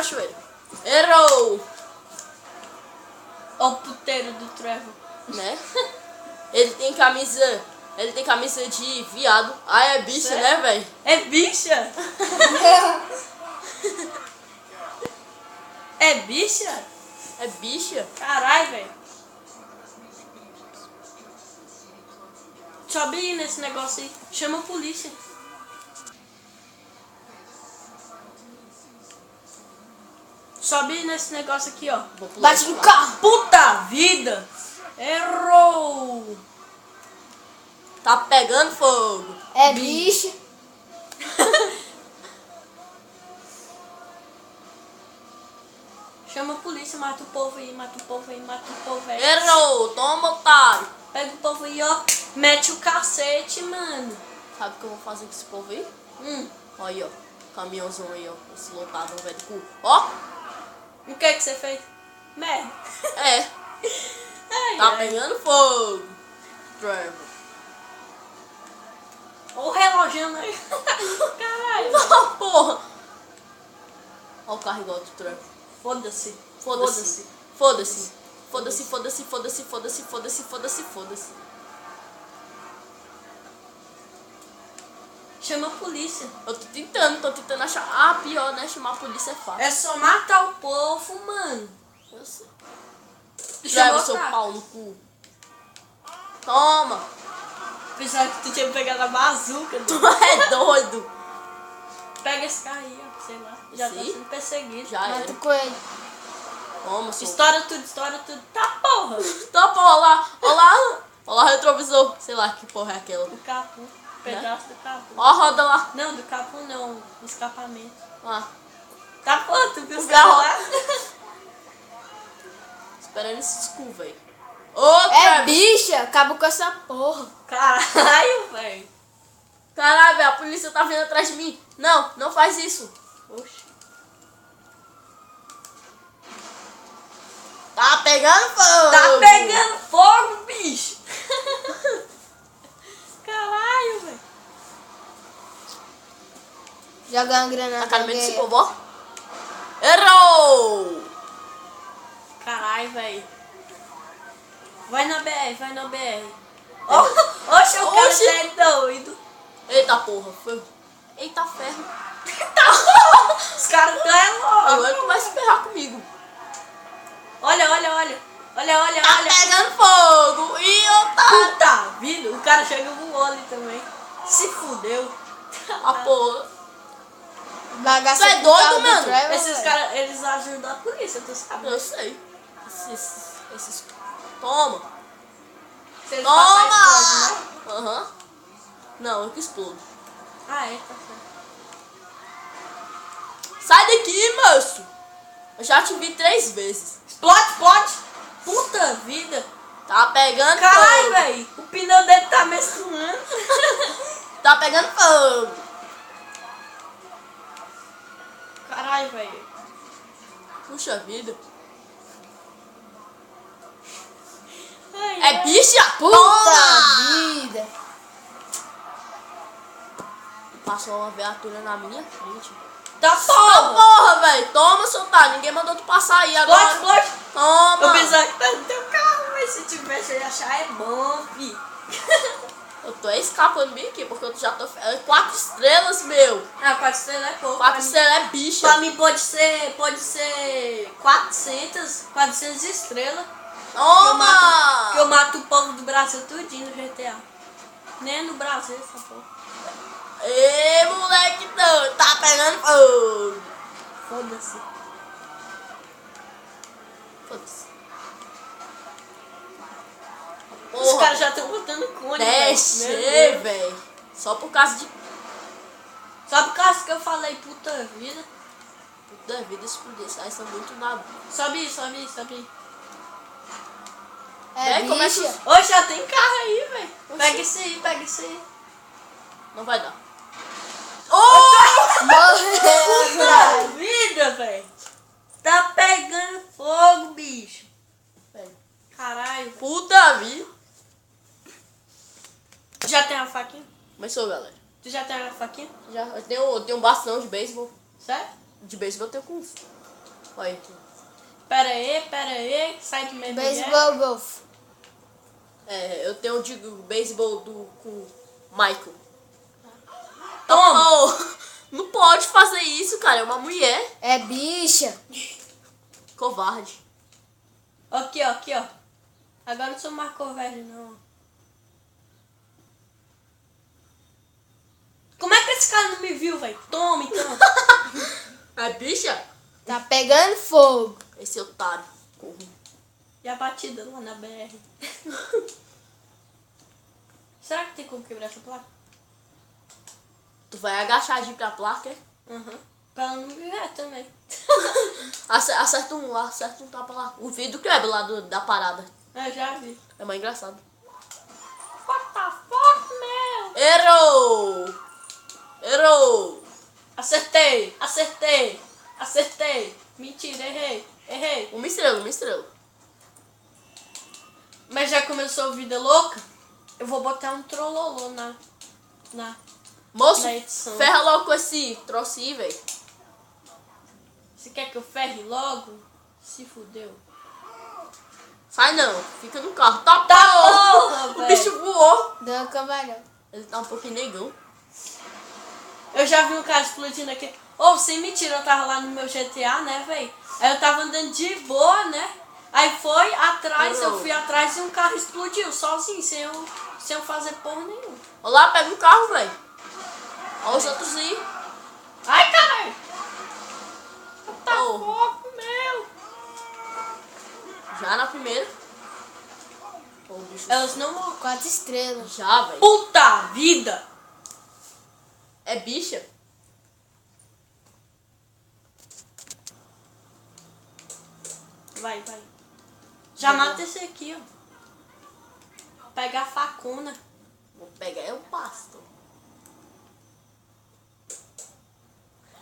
cachoeira. Errou! Ó o puteiro do Trevor. Né? Ele tem camisa de viado. Ah, é bicha, Sério? né, velho? É bicha? É bicha? É bicha? Caralho, velho. Sobe aí nesse negócio aí. Chama a polícia. Sobe aí nesse negócio aqui, ó. Vou pular Bate esse no carro. carro. Puta vida. Errou. Tá pegando fogo. É bicho. Chama a polícia, mata o povo aí, mata o povo aí, mata o povo aí. Errou! Toma, otário. Pega o povo aí, ó. Mete o cacete, mano. Sabe o que eu vou fazer com esse povo aí? Olha aí, ó. Caminhãozão aí, ó. Esse lotado, velho de cu. Ó! O que é que você fez? Merda. É. Ai, Tá ai. pegando fogo. Trevor. Ó o relógio aí. Caralho. Não, porra. Ó o carro igual do Trevor. Foda-se. Foda-se. Foda-se. Foda-se, foda-se, foda-se, foda-se, foda-se, foda-se, foda-se. Chama a polícia. Eu tô tentando achar. Ah, pior, né? Chamar a polícia é fácil. É só matar o povo, mano. Eu sei. Deixa eu Leva o seu botar. pau no cu. Toma. Pensava que tu tinha pegado a bazuca. Tu é doido. Pega esse carro aí, ó. Sei lá. Já tá Sim? sendo perseguido. Já Mata era. o coelho. Toma, seu. Estoura tudo, estoura tudo. Tá porra. Tá, pô, ó lá. Ó lá. Ó lá, retrovisor. Sei lá que porra é aquela. O capô. Pedaço do capô. Ó a roda lá. Não, do capô não. O escapamento. Ah. Tá porra, tu viu os O caras carro. lá? Esperando esse escu, velho. Ô, É Trevor. bicha. Acaba com essa porra. Caralho, velho. Caralho, velho, a polícia tá vindo atrás de mim. Não, não faz isso. Oxi. Tá pegando fogo. Tá pegando fogo, bicho. Caralho, velho. Joga uma granada. Tá no meio desse alguém. povo, ó. Errou. Caralho, velho. Vai na BR, vai na BR. Oxe, o cara Oxi. é doido. Eita porra, foi. Eita ferro. Os caras tão é louco. Agora tu vai se ferrar comigo. Olha, olha, olha. Olha, olha, Tá olha. pegando fogo. Ih, otário. Puta vida. O cara chega voou ali também. Se fudeu. A porra. Bagaça Tu é com o doido, carro do mano? Trevor, Esses velho. caras, eles ajudam a polícia, tu sabe? Eu sei. Esses... Toma. Se eles passarem, explode, Toma. né? Aham. Não, eu que explodo. Ah, é, tá certo. Sai daqui, moço. Eu já te vi 3 vezes. Explode, explode. Puta vida. Tá pegando Caralho, fogo. velho. O pneu dele tá menstruando. Tá pegando fogo. Caralho, velho. Puxa vida. Ai, É ai. bicha? Puta Toma! vida. Passou uma viatura na minha frente. Tá Tá porra. porra, velho. Toma, seu otário. Ninguém mandou tu passar aí agora. Explode, explode. Toma. Eu pensava que tá no teu carro, mas se tivesse eu ia achar é bom, fi. Eu tô escapando bem aqui, porque eu já tô... 4 estrelas, meu. Ah, 4 estrelas é pouco. 4 pra mim. estrelas é bicha. Pra mim pode ser 400 estrelas. Toma. Que eu mato o povo do Brasil tudinho no GTA. Nem é no Brasil essa porra. Ê, moleque, não. Tá pegando fogo. Foda-se. Foda-se. Os Porra. caras já estão botando cone, Desce, velho. Meu Deus. velho. Só por causa de... Só por causa que eu falei puta vida. Puta vida, esses policiais são muito nada. Sobe aí, sobe aí, sobe aí. É Vem, começa bicha. os- Hoje já tem carro aí, velho. Oxi. Pega isso aí, pega isso aí. Não vai dar. Oh! Morreu. Puta vida, velho. Tá pegando fogo, bicho. Velho. Caralho. velho. Puta vida. Tu já tem uma faquinha? Começou, galera. Tu já tem uma faquinha? Já, eu tenho um bastão de beisebol. Sério? De beisebol eu tenho com Olha aqui. Pera aí. Sai do mesmo lugar. Beisebol, golfe. É, eu tenho de beisebol com Michael. Toma. Oh, não pode fazer isso, cara. É uma mulher. É bicha. Covarde. Aqui, ó. Agora não sou mais covarde, não. Como é que esse cara não me viu, velho? Toma, então. É bicha? Tá pegando fogo. Esse otário. Corro. E a batida lá na BR. Será que tem como quebrar essa placa? Tu vai agachadinho pra placa, é? Aham. Pra ela não me ver também. Acerta um tapa lá. O vidro quebra lá da parada. Eu já vi. É mais engraçado. What the fuck, meu? Errou! Acertei. Mentira, errei. Uma estrela. Mas já começou a vida louca? Eu vou botar um trololô na Moço, Na edição. ferra logo com esse trocinho, velho. Você quer que eu ferre logo? Se fudeu. Sai não, fica no carro. Tá porra, O velho. bicho voou. Deu um camarão. Ele tá um pouquinho negão. Eu já vi um cara explodindo aqui. Ô, sem mentira, eu tava lá no meu GTA, né, velho? Aí eu tava andando de boa, né? Aí foi atrás, eu fui atrás e um carro explodiu sozinho, sem eu fazer porra nenhuma. Olha lá, pega um carro, velho. Olha os outros aí. Ai, caralho! Tá Oh. fogo, meu! Já na primeira. Ô, bicho. Elas não morrem. 4 estrelas. Já, velho. Puta vida! É bicha? Vai. Já mata esse aqui, ó. Pega a facona. Vou pegar é o pasto.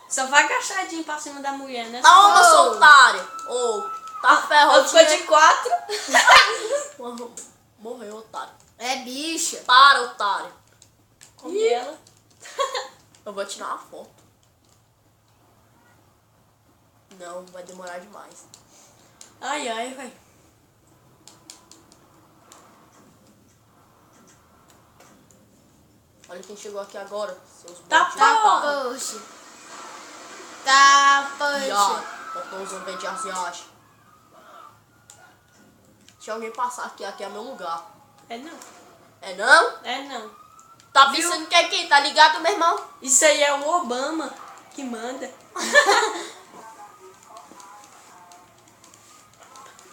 Só vai agachadinho pra cima da mulher, né? Toma, Oh. seu otário. Ô, tá Ela ferrado. ficou de 4. Morreu, otário. É bicha. Para, otário. Comi ela. Eu vou tirar uma foto. Não, vai demorar demais. Ai, velho. Olha quem chegou aqui agora. Seus Tá bandidos. porra. Poxa. Tá, Já, poxa. botou usando verde asiático. Deixa alguém passar aqui é meu lugar. É não. É não? É não. Tá Viu? pensando que é quem? Tá ligado, meu irmão? Isso aí é o Obama que manda.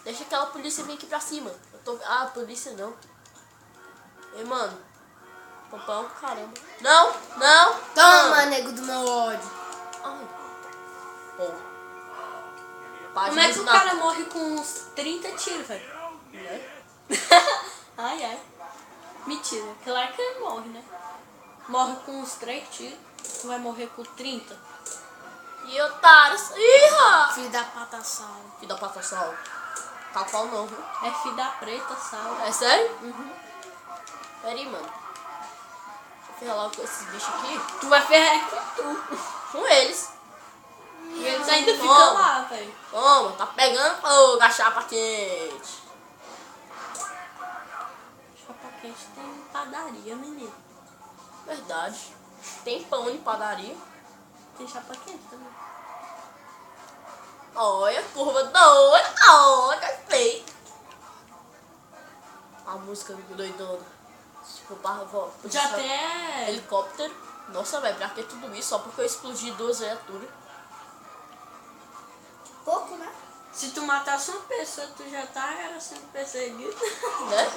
Deixa aquela polícia vir aqui pra cima. Ah, polícia não. Ei, mano. Popão, caramba. Não. Toma, nego do meu ódio. Ai. Pô. Como é que o cara morre com uns 30 tiros, velho? Né? Ai. Mentira. Claro que ele morre, né? Morre com uns 3 tiros. Tu vai morrer com 30. E otários. Ih, Filho da pata sal. filho da pata sal. Tá pau não, viu? É filho da preta, sal. É sério? Uhum. Pera aí, mano. Deixa eu ferrar logo com esses bichos aqui. Tu vai ferrar com tu. Com eles. E eles ainda ficam Toma. lá, velho. Toma, tá pegando fogo a chapa quente. Chapa quente tem padaria, menino. Verdade. Tem pão em padaria. Tem chapa quente também. Olha, curva doida. Olha, feio. A música do doidona. Tipo, Já tem. helicóptero. Nossa, velho, pra que tudo isso? Só porque eu explodi 2 viaturas. Pouco, né? Se tu matasse uma pessoa, tu já tá sendo perseguido. Né?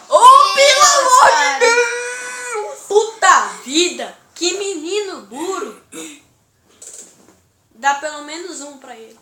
Oh, pelo amor de cara. Deus! Puta vida! Que menino burro! Dá pelo menos um pra ele.